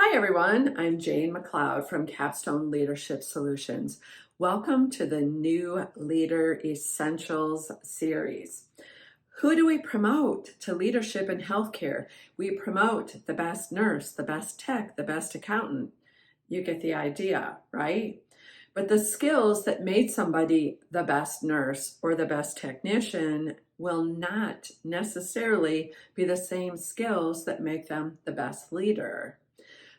Hi everyone, I'm Jane McLeod from Capstone Leadership Solutions. Welcome to the new Leader Essentials series. Who do we promote to leadership in healthcare? We promote the best nurse, the best tech, the best accountant. You get the idea, right? But the skills that made somebody the best nurse or the best technician will not necessarily be the same skills that make them the best leader.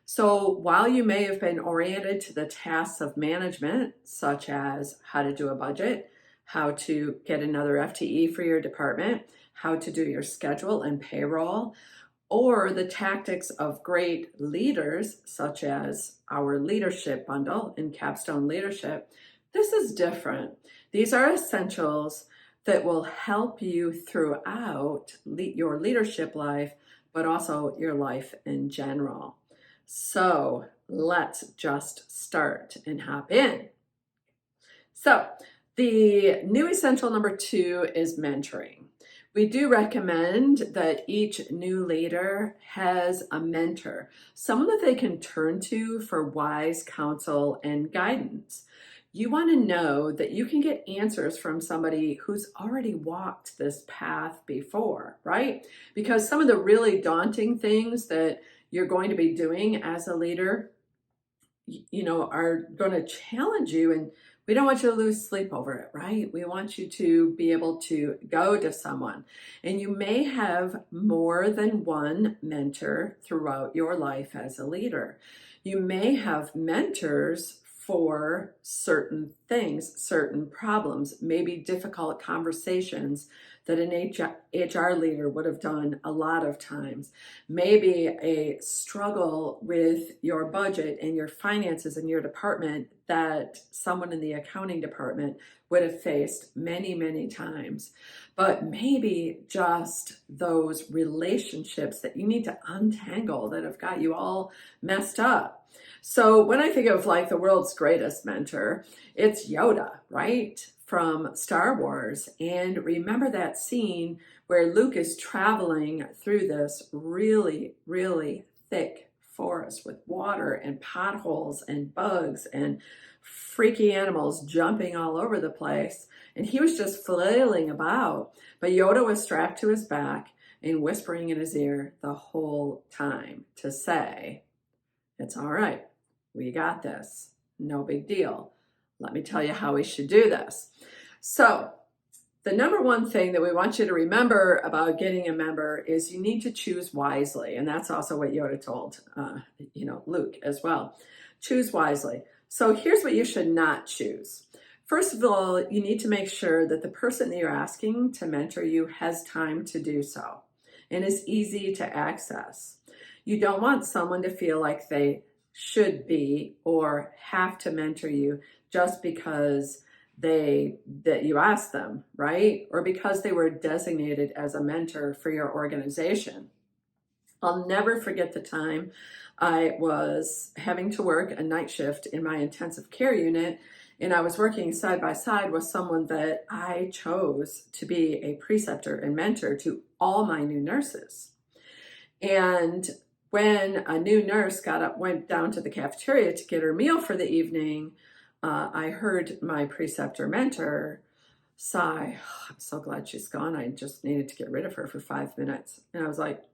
So while you may have been oriented to the tasks of management, such as how to do a budget, how to get another FTE for your department, how to do your schedule and payroll, or the tactics of great leaders, such as our leadership bundle in Capstone Leadership, this is different. These are essentials that will help you throughout your leadership life, but also your life in general. So let's just start and hop in. So the new essential number 2 is mentoring. We do recommend that each new leader has a mentor, someone that they can turn to for wise counsel and guidance. You want to know that you can get answers from somebody who's already walked this path before, right? Because some of the really daunting things that you're going to be doing as a leader, are going to challenge you, and we don't want you to lose sleep over it, right? We want you to be able to go to someone, and you may have more than one mentor throughout your life as a leader. You may have mentors for certain things, certain problems, maybe difficult conversations that an HR leader would have done a lot of times. Maybe a struggle with your budget and your finances in your department that someone in the accounting department would have faced many, many times. But maybe just those relationships that you need to untangle that have got you all messed up. So when I think of like the world's greatest mentor, it's Yoda, right? From Star Wars. And remember that scene where Luke is traveling through this really, really thick forest with water and potholes and bugs and freaky animals jumping all over the place. And he was just flailing about. But Yoda was strapped to his back and whispering in his ear the whole time to say, "It's all right. We got this. No big deal. Let me tell you how we should do this." So the number one thing that we want you to remember about getting a member is you need to choose wisely. And that's also what Yoda told, Luke as well. Choose wisely. So here's what you should not choose. First of all, you need to make sure that the person that you're asking to mentor you has time to do so and is easy to access. You don't want someone to feel like they should be or have to mentor you just because that you asked them, right? Or because they were designated as a mentor for your organization. I'll never forget the time I was having to work a night shift in my intensive care unit, and I was working side by side with someone that I chose to be a preceptor and mentor to all my new nurses. And when a new nurse went down to the cafeteria to get her meal for the evening, I heard my preceptor mentor sigh, "Oh, I'm so glad she's gone. I just needed to get rid of her for 5 minutes." And I was like,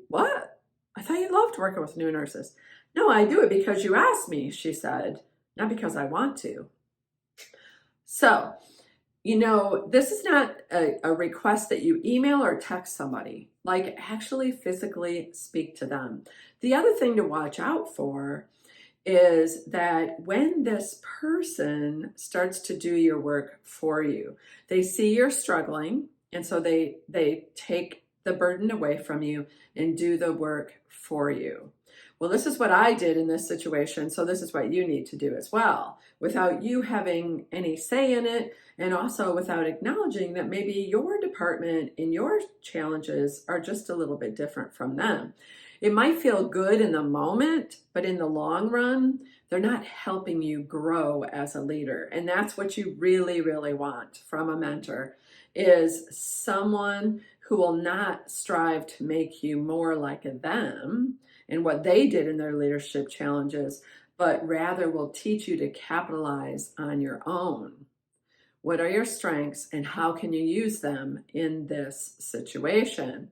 what? I thought you loved working with new nurses. "No, I do it because you asked me," she said, "not because I want to." So, this is not a request that you email or text somebody. Like, actually physically speak to them. The other thing to watch out for is that when this person starts to do your work for you, they see you're struggling, and so they take the burden away from you and do the work for you. Well, this is what I did in this situation, so this is what you need to do as well, without you having any say in it, and also without acknowledging that maybe your department and your challenges are just a little bit different from them. It might feel good in the moment, but in the long run, they're not helping you grow as a leader. And that's what you really, really want from a mentor, is someone who will not strive to make you more like them and what they did in their leadership challenges, but rather will teach you to capitalize on your own. What are your strengths and how can you use them in this situation?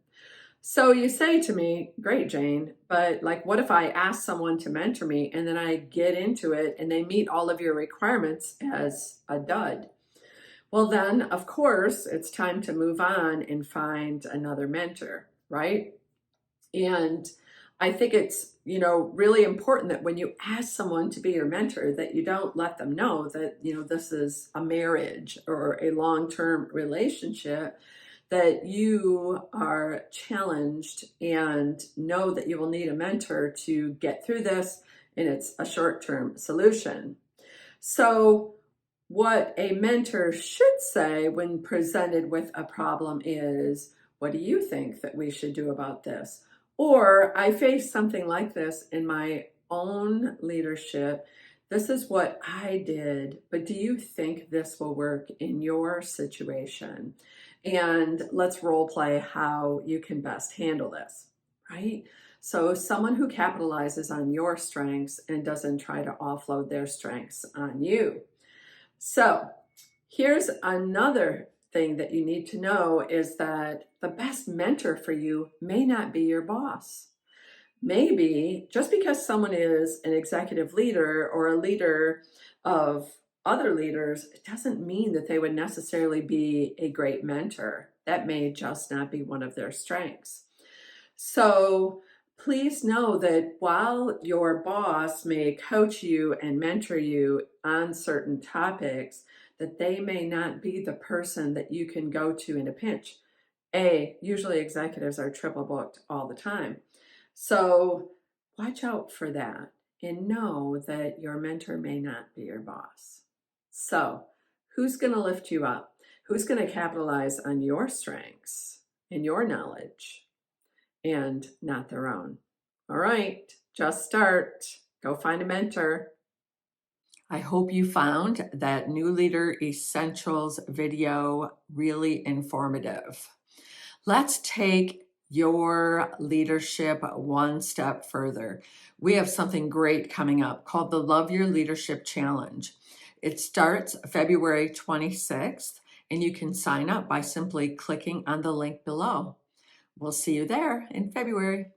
So you say to me, great, Jane, but like, what if I ask someone to mentor me and then I get into it and they meet all of your requirements as a dud? Well, then, of course, it's time to move on and find another mentor, right? And I think it's, really important that when you ask someone to be your mentor, that you don't let them know that, this is a marriage or a long-term relationship, that you are challenged and know that you will need a mentor to get through this, and it's a short-term solution. So what a mentor should say when presented with a problem is, what do you think that we should do about this? Or I faced something like this in my own leadership. This is what I did, but do you think this will work in your situation? And let's role play how you can best handle this, right? So someone who capitalizes on your strengths and doesn't try to offload their strengths on you. So here's another thing that you need to know is that the best mentor for you may not be your boss. Maybe just because someone is an executive leader or a leader of other leaders, it doesn't mean that they would necessarily be a great mentor. That may just not be one of their strengths. So please know that while your boss may coach you and mentor you on certain topics, that they may not be the person that you can go to in a pinch. Usually executives are triple booked all the time. So watch out for that and know that your mentor may not be your boss. So who's going to lift you up? Who's going to capitalize on your strengths and your knowledge and not their own? All right, just start. Go find a mentor. I hope you found that New Leader Essentials video really informative. Let's take your leadership one step further. We have something great coming up called the Love Your Leadership Challenge. It starts February 26th, and you can sign up by simply clicking on the link below. We'll see you there in February.